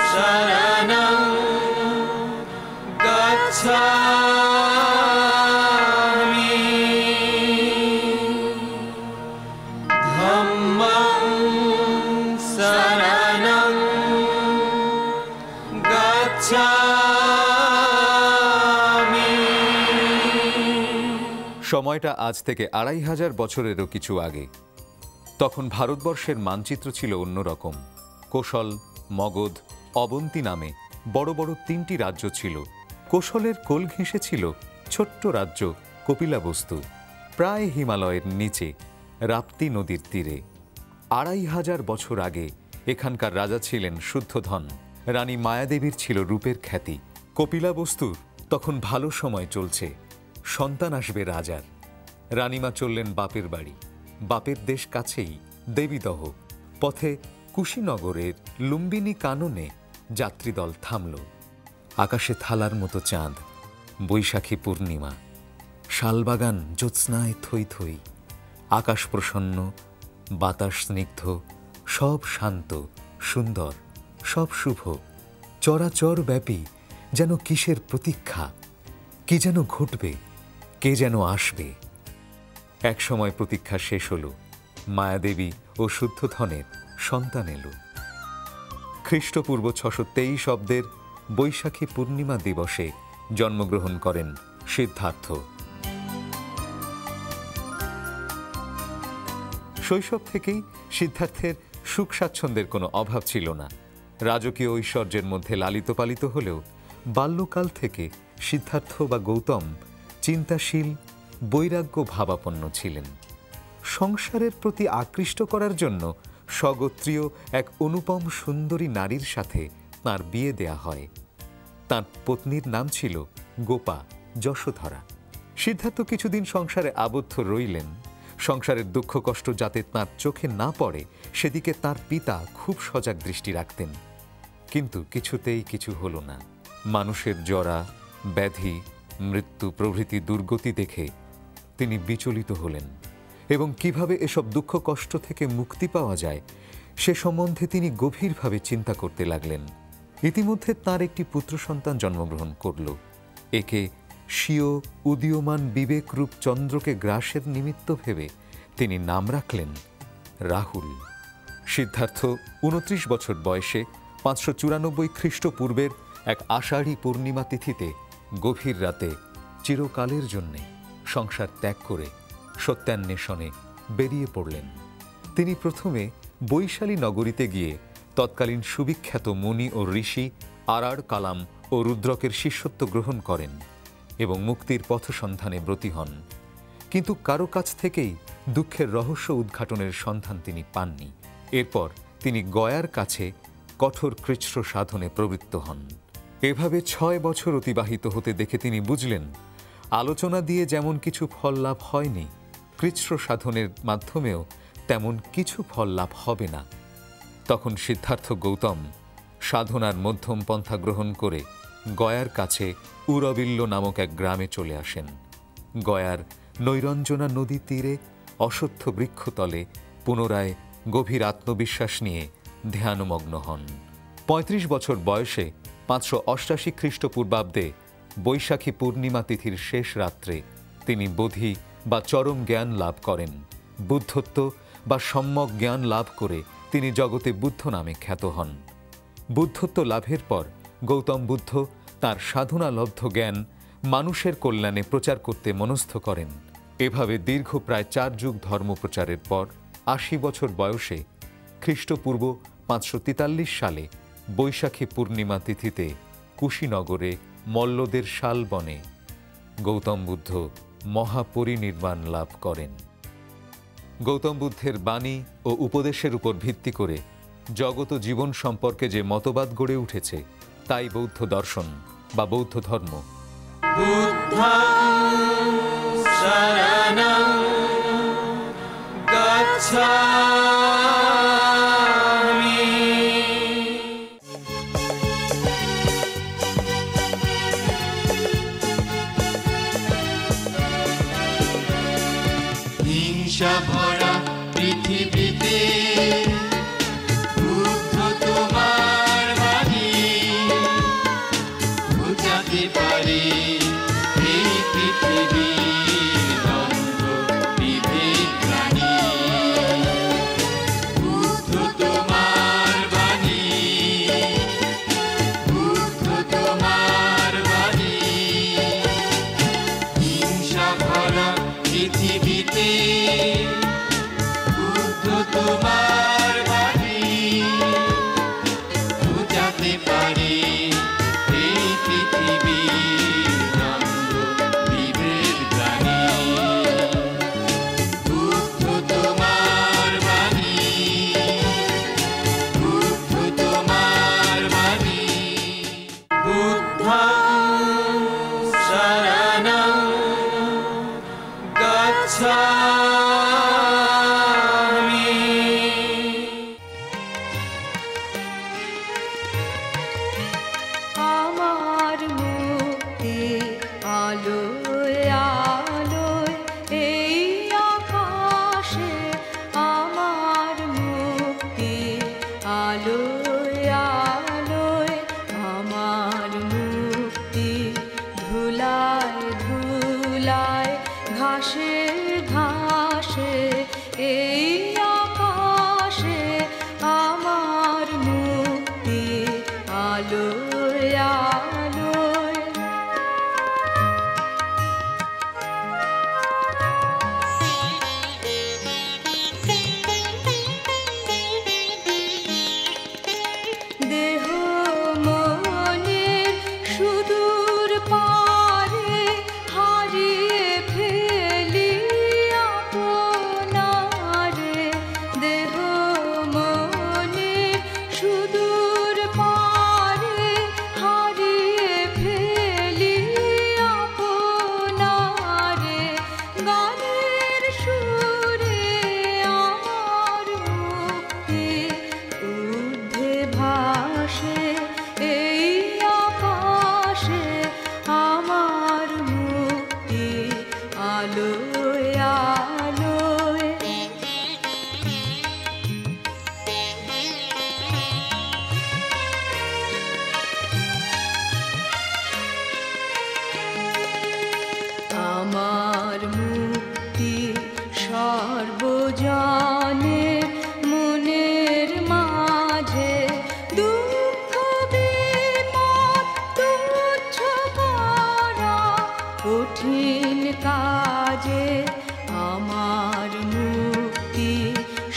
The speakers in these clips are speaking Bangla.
शरणं गच्छामि धम्मं शरणं गच्छामि। সময়টা আজ থেকে ২৫০০ বছরেরও কিছু আগে। তখন ভারতবর্ষের মানচিত্র ছিল অন্যরকম। কোশল, মগধ, অবন্তী নামে বড় বড় ৩টি রাজ্য ছিল। কোশলের কোল ঘেঁষে ছিল ছোট্ট রাজ্য কপিলাবস্তু, প্রায় হিমালয়ের নিচে, রাপ্তি নদীর তীরে। ২৫০০ বছর আগে এখানকার রাজা ছিলেন শুদ্ধোধন। রানী মায়াদেবীর ছিল রূপের খ্যাতি। কপিলাবস্তুর তখন ভালো সময় চলছে, সন্তান আসবে রাজার। রানীমা চললেন বাপের বাড়ি। বাপের দেশ কাছেই দেবীদহ। পথে কুশীনগরের লুম্বিনী কাননে যাত্রীদল থামল। আকাশে থালার মতো চাঁদ, বৈশাখী পূর্ণিমা, শালবাগান জ্যোৎস্নায় থই থই, আকাশ প্রসন্ন, বাতাস স্নিগ্ধ, সব শান্ত, সুন্দর, সব শুভ, চরাচর ব্যাপী যেন কিসের প্রতীক্ষা, কি যেন ঘটবে, কে যেন আসবে। এক সময় প্রতীক্ষা শেষ হল। মায়াদেবী ও শুদ্ধোধনের সন্তান এলো। খ্রিস্টপূর্ব ৬২৩ অব্দের বৈশাখী পূর্ণিমা দিবসে জন্মগ্রহণ করেন সিদ্ধার্থ। শৈশব থেকেই সিদ্ধার্থের সুখ স্বাচ্ছন্দ্যের কোনো অভাব ছিল না। রাজকীয় ঐশ্বর্যের মধ্যে লালিত পালিত হলেও বাল্যকাল থেকে সিদ্ধার্থ বা গৌতম চিন্তাশীল, বৈরাগ্য ভাবাপন্ন ছিলেন। সংসারের প্রতি আকৃষ্ট করার জন্য স্বগোত্রীয় এক অনুপম সুন্দরী নারীর সাথে তাঁর বিয়ে দেয়া হয়। তাঁর পত্নীর নাম ছিল গোপা, যশোধরা। সিদ্ধার্থ কিছুদিন সংসারে আবদ্ধ রইলেন। সংসারের দুঃখ কষ্ট যাতে তাঁর চোখে না পড়ে সেদিকে তাঁর পিতা খুব সজাগ দৃষ্টি রাখতেন। কিন্তু কিছুতেই কিছু হল না। মানুষের জরা, ব্যাধি, মৃত্যু প্রভৃতি দুর্গতি দেখে তিনি বিচলিত হলেন এবং কিভাবে এসব দুঃখ কষ্ট থেকে মুক্তি পাওয়া যায় সে সম্বন্ধে তিনি গভীরভাবে চিন্তা করতে লাগলেন। ইতিমধ্যে তাঁর একটি পুত্র সন্তান জন্মগ্রহণ করল। একে স্বীয় উদীয়মান বিবেকরূপ চন্দ্রকে গ্রাসের নিমিত্ত ভেবে তিনি নাম রাখলেন রাহুল। সিদ্ধার্থ ২৯ বছর বয়সে ৫৯৪ খ্রিস্টপূর্বের এক আষাঢ়ী পূর্ণিমা তিথিতে গভীর রাতে চিরকালের জন্যে সংসার ত্যাগ করে সত্যান্বেষণে বেরিয়ে পড়লেন। তিনি প্রথমে বৈশালী নগরীতে গিয়ে তৎকালীন সুবিখ্যাত মুনি ও ঋষি আরাড় কালাম ও রুদ্রকের শিষ্যত্ব গ্রহণ করেন এবং মুক্তির পথ সন্ধানে ব্রতী হন। কিন্তু কারো কাছ থেকেই দুঃখের রহস্য উদ্ঘাটনের সন্ধান তিনি পাননি। এরপর তিনি গয়ার কাছে কঠোর কৃচ্ছ সাধনে প্রবৃত্ত হন। এভাবে ৬ বছর অতিবাহিত হতে দেখে তিনি বুঝলেন আলোচনা দিয়ে যেমন কিছু ফল লাভ হয়নি, কৃচ্ছ সাধনের মাধ্যমেও তেমন কিছু ফল লাভ হবে না। তখন সিদ্ধার্থ গৌতম সাধনার মধ্যম পন্থা গ্রহণ করে গয়ার কাছে উরবিল্ল নামক এক গ্রামে চলে আসেন। গয়ার নৈরঞ্জনা নদী তীরে অশ্বত্থ বৃক্ষতলে পুনরায় গভীর আত্মবিশ্বাস নিয়ে ধ্যানমগ্ন হন। ৩৫ বছর বয়সে ৫৮৮ খ্রিস্টপূর্বাব্দে বৈশাখী পূর্ণিমা তিথির শেষ রাত্রে তিনি বোধি বা চরম জ্ঞান লাভ করেন। বুদ্ধত্ব বা সম্যক জ্ঞান লাভ করে তিনি জগতে বুদ্ধ নামে খ্যাত হন। বুদ্ধত্ব লাভের পর গৌতম বুদ্ধ তাঁর সাধনালব্ধ জ্ঞান মানুষের কল্যাণে প্রচার করতে মনস্থ করেন। এভাবে দীর্ঘ প্রায় ৪ যুগ ধর্মপ্রচারের পর ৮০ বছর বয়সে খ্রিস্টপূর্ব ৫৪৩ সালে বৈশাখী পূর্ণিমা তিথিতে কুশীনগরে মল্লদের শালবনে গৌতম বুদ্ধ মহাপরিনির্বাণ লাভ করেন। গৌতম বুদ্ধের বাণী ও উপদেশের উপর ভিত্তি করে জগত জীবন সম্পর্কে যে মতবাদ গড়ে উঠেছে তাই বৌদ্ধ দর্শন বা বৌদ্ধ ধর্ম। বুদ্ধং শরণং গচ্ছামি। হিংসা ভরা পৃথিবীতে বুদ্ধ আলোয় আলোয় আমার মুক্তি, ধুলায় ধুলায় ঘাসে ঘাসে এই আকাশে আমার মুক্তি, আলোয় আলোয়। দেহ মনের সুদূর পারে হারিয়ে ফেলি আপনারে, দেহ মনের সুদূর পারে হারিয়ে ফেলি আপনারে, গানের সুরে আমার মুক্তি, ঊর্ধ্বে ভাসে এই আকাশে আমার মুক্তি, আলোয় আলোয়। আমার মুক্তি সর্বজনের মনের মাঝে, দুঃখ বিপদ তুচ্ছ করা কঠিন কাজে, আমার মুক্তি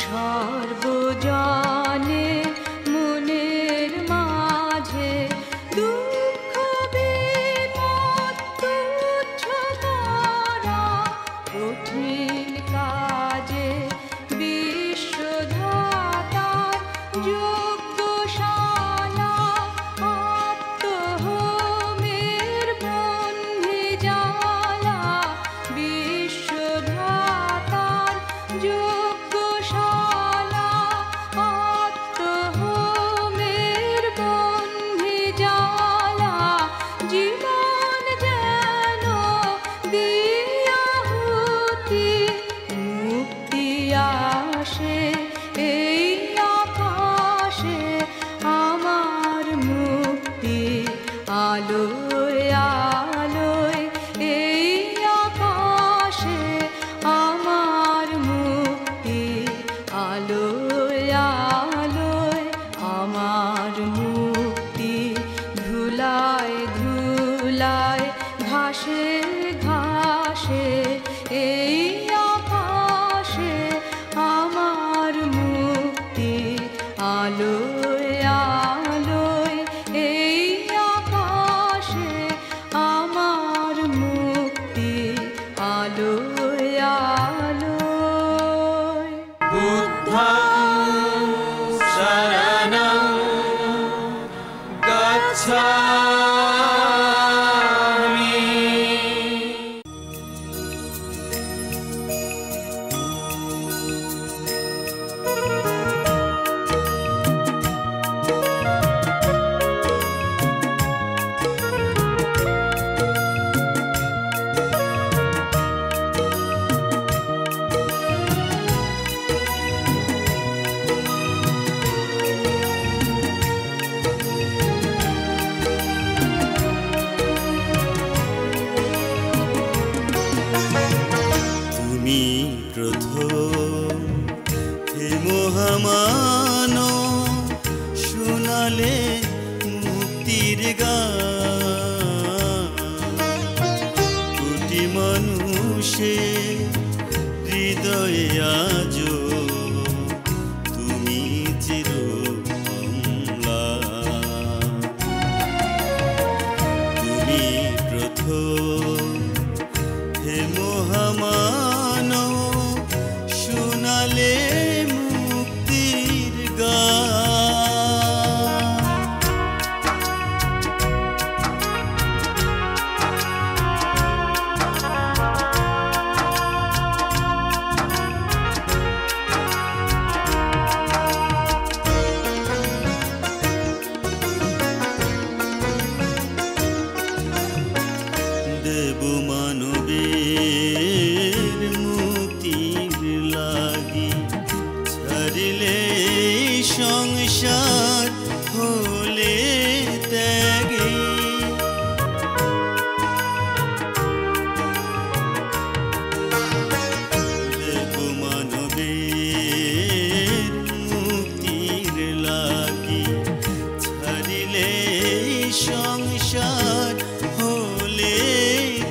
সর্বজনের মনের মাঝে, দুঃখ বিপদ তুচ্ছ করা কঠিন কাজে, বিশ্বধাতার যজ্ঞশালা আত্মহোমের বন্ধি জ্বালা, বিশ্বধাতার যজ্ঞশালা আত্মহোমের বন্ধি জ্বালা, জীবন যেন দিয়াহুতি, মুক্তি আসে এই আকাশে আমার মুক্তি, আলোয় আলোয় এই আকাশে আমার মুক্তি, আলোয় আলোয় আমার মুক্তি, ধুলায় ধুলায় ঘাসে ঘাসে এই আকাশে আমার মুক্তি, আলোয় আলোয় এই আকাশে আমার মুক্তি, আলোয় আলোয়। বুদ্ধং শরণং গচ্ছামি। সংসার হলে ত্যাগে দেখো মানবের মুক্তির লাগি ছাড়িলে সংসার হলে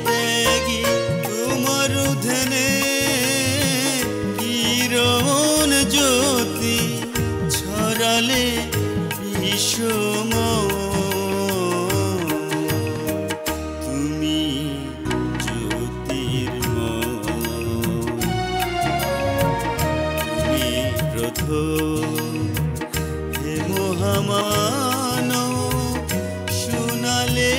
ত্যাগী তোমার উধনে কিরণ জ্যোতি ছড়ালে বিষম তুমি জ্যোতির্ময় তুমি প্রথম হে মহামানব শোনালে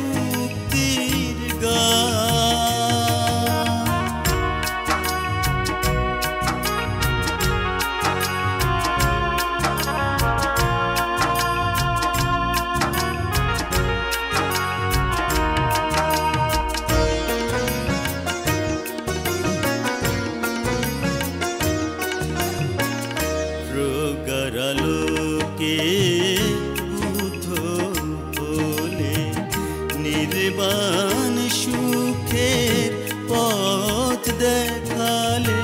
মুক্তির গান প্রগারালোকে বুদ্ধ বলে নির্বাণ সুখের পথ দেখালে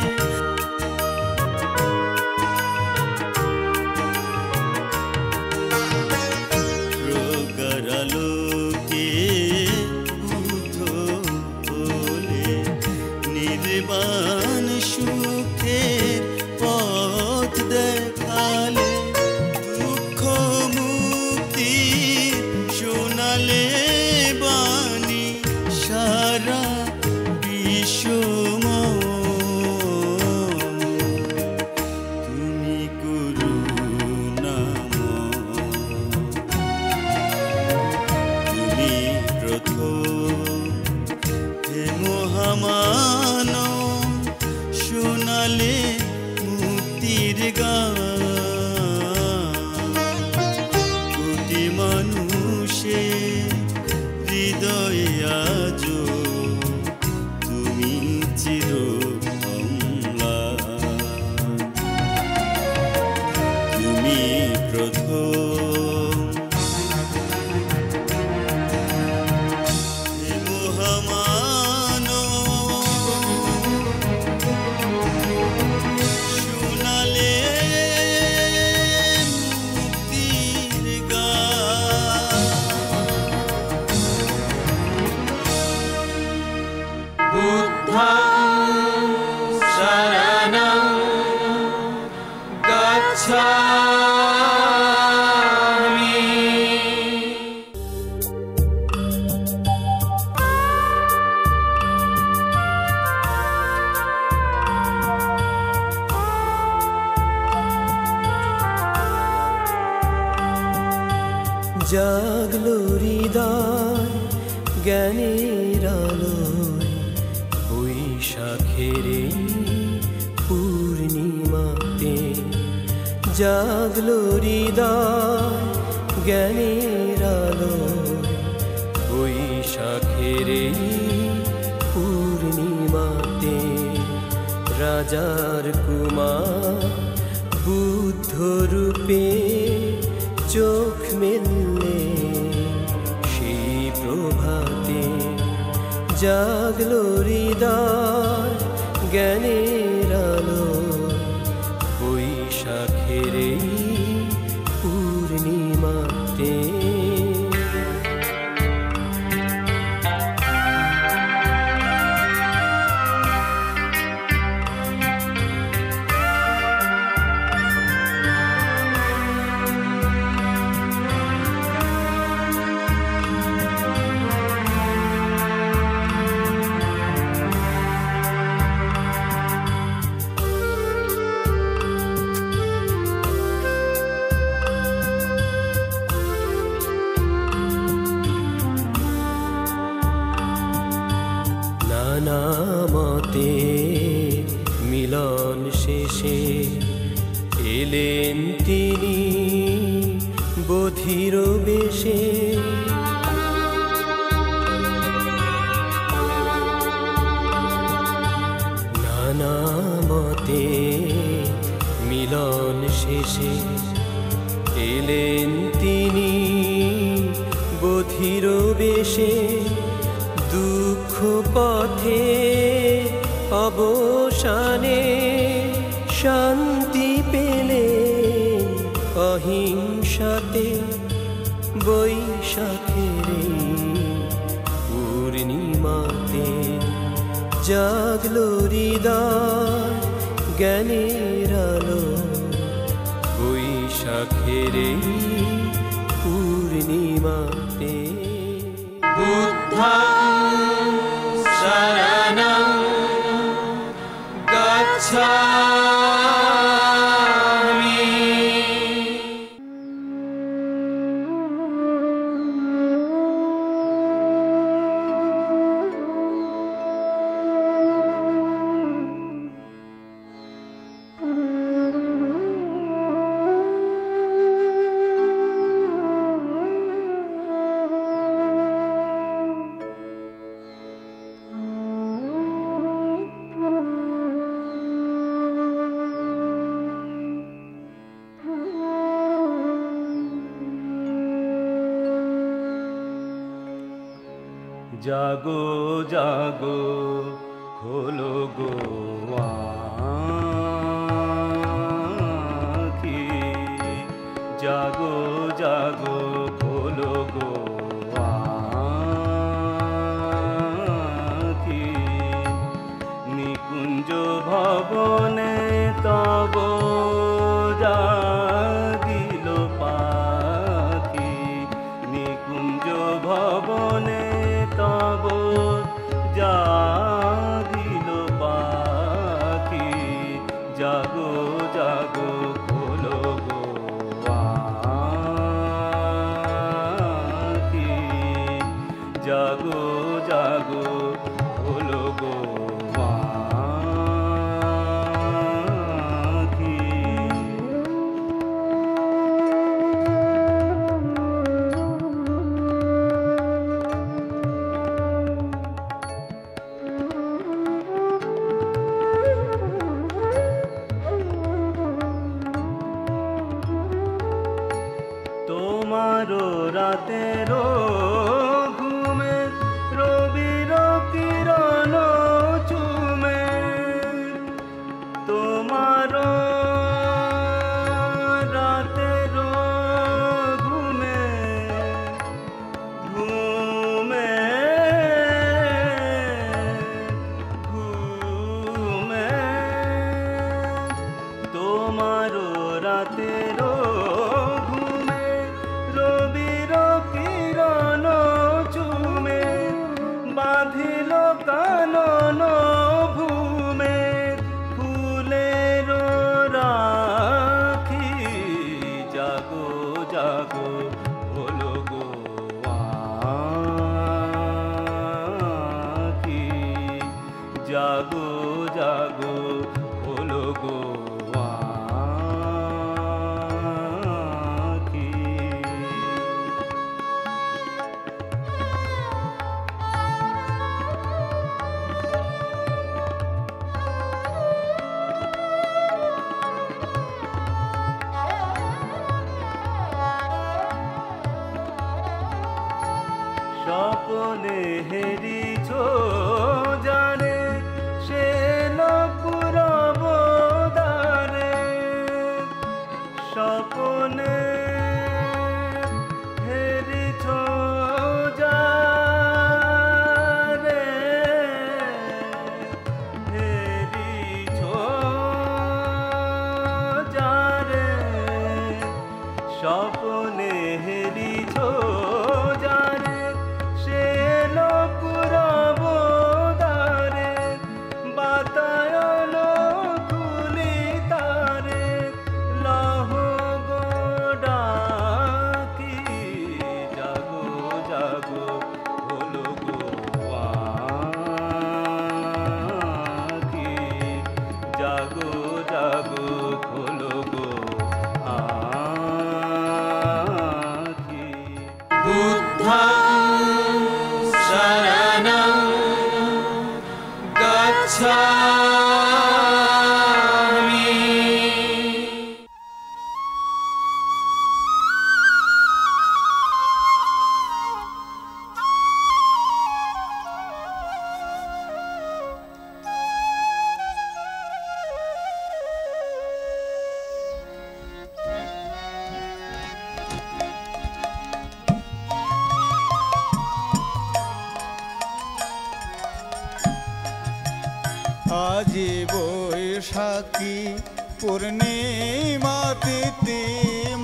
প্রগারালোকে বুদ্ধ বলে নির্বাণ সুখের পথ দেখালে দুঃখ মুক্তি শোনালে বাণী সারা বিশ্বময় তুমি করুণাময় তুমি প্রথম হে মহামানব শোনালে মুক্তির গান কোটি মানুষের হৃদয়ে আজ তুমি চিরম্লান তুমি প্রথম হে মহামানব শোনালে মুক্তির গান বুদ্ধং শরণং গচ্ছামি। জাগলো হৃদয় জ্ঞানের আলোয় বৈশাখের এই পূর্ণিমাতে জাগলো হৃদয় জ্ঞানের আলোয় বৈশাখের এই পূর্ণিমাতে রাজার কুমার বুদ্ধ রূপে চোখ মেললে সেই প্রভাতে জাগলো হৃদয় জ্ঞানের আলো বৈশাখের এই পূর্ণিমাতে নানামতে মিলন শেষে এলেন তিনি বধির বেশে নানামতে মিলন শেষে এলেন তিনি বধির বেশে, দুঃখ পথে অবসানে শান্তি পেলেন অহিংসাতে। বৈশাখের পূর্ণিমাতে জাগলো হৃদয় জ্ঞানের আলো। বৈশাখের পূর্ণিমাতে বুদ্ধং শরণং গচ্ছামি। জাগো জাগো খোলো গো আঁখি, জাগো জাগো খোলো গো আঁখি। নিকুঞ্জ ভবনে তব জাগিল পাখি, নিকুঞ্জ ভবনে তব জাগিল পাখি। জাগো জাগো খোলো গো আঁখি, জাগো জাগো খোলো গো আঁখি। তোমারো রাতেরো ঘুমে রবির কিরণ চুমে, তোমারো রাতেরো ঘুমে ঘুমে ঘুমে, তোমারো রাতেরো ঘুমে রবির কিরণ চুমে। বাঁধিল কানন ভূমে ফুলের রাখি। জাগো জাগো খোলো গো আঁখি, জাগো জাগো খোলো গো আঁখি। স্বপনে হেরিছ জানে সে নপুরব দ্বারে, স্বপনে হেরিছ জানে হেরিছ জারে, স্বপনে হেরিছ জারে সে নপুরব দ্বারে। বাতায়ন খুলি তারে লহ গো ডাকি। জাগো জাগো খোলো গো আঁখি, জাগো জাগো খোলো গো আঁখি। বুদ্ধং আজি বৈশাখী পূর্ণিমা তিথি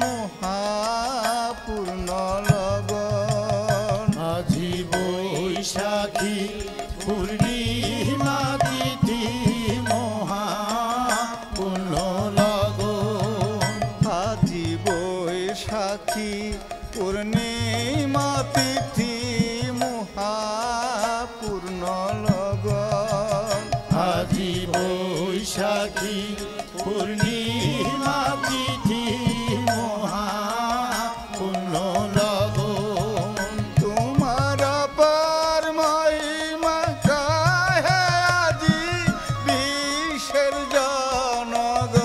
মহাপূর্ণ লগন আজি বৈশাখী পূর্ণিমা তিথি মহাপূর্ণ লগন আজি বৈশাখী পূর্ণিমা তিথি মহাপূর্ণ লগন আজি বৈশাখী পূর্ণিমা তিথি মহাপূর্ণ লগন তোমার পার মহিমা গাহে আজি বিশ্বের জনগণ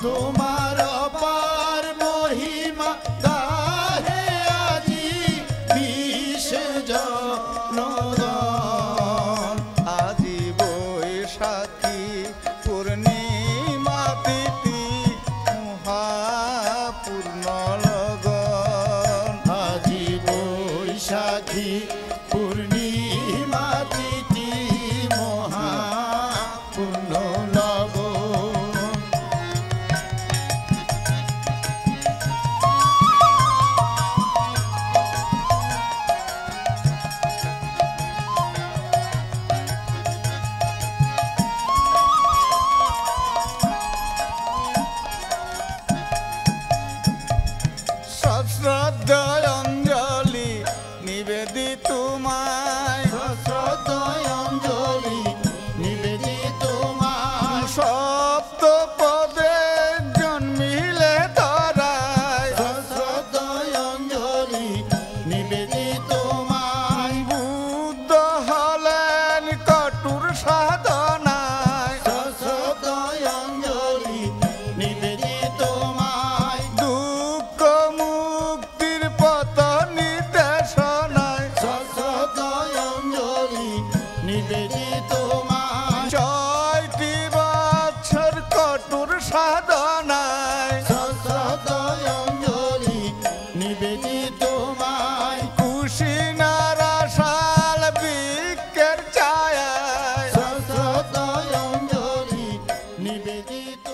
তোমার অপার মহিমা গাহে আজি বিশ্বের জনগণ আজি বৈশাখী পূর্ণিমা তিথি মহাপূর্ণ লগন আজি বৈশাখী পূর্ণিমা তিথি মহাপূর্ণ লগন সশ্রদ্ধ অঞ্জলি নিবেদিত তোমায় সশ্রদ্ধ অঞ্জলি নিবেদিত তোমায় সপ্ত পদে জন্মিলে ধরায় সশ্রদ্ধ অঞ্জলি নিবেদিত তোমায় বুদ্ধ হলেন কঠোর সাধনায় সশ্রদ্ধ অঞ্জলি নিবেদিত তোমায় দুঃখ মুক্তির পথ নির্দেশনায় সশ্রদ্ধ অঞ্জলি নিবেদিত তোমায় 6টি বছর কঠোর সাধনায় সশ্রদ্ধ অঞ্জলি নিবেদিত তোমায় কুশিনারা শাল বৃক্ষের ছায়ায় সশ্রদ্ধ অঞ্জলি নিবেদিত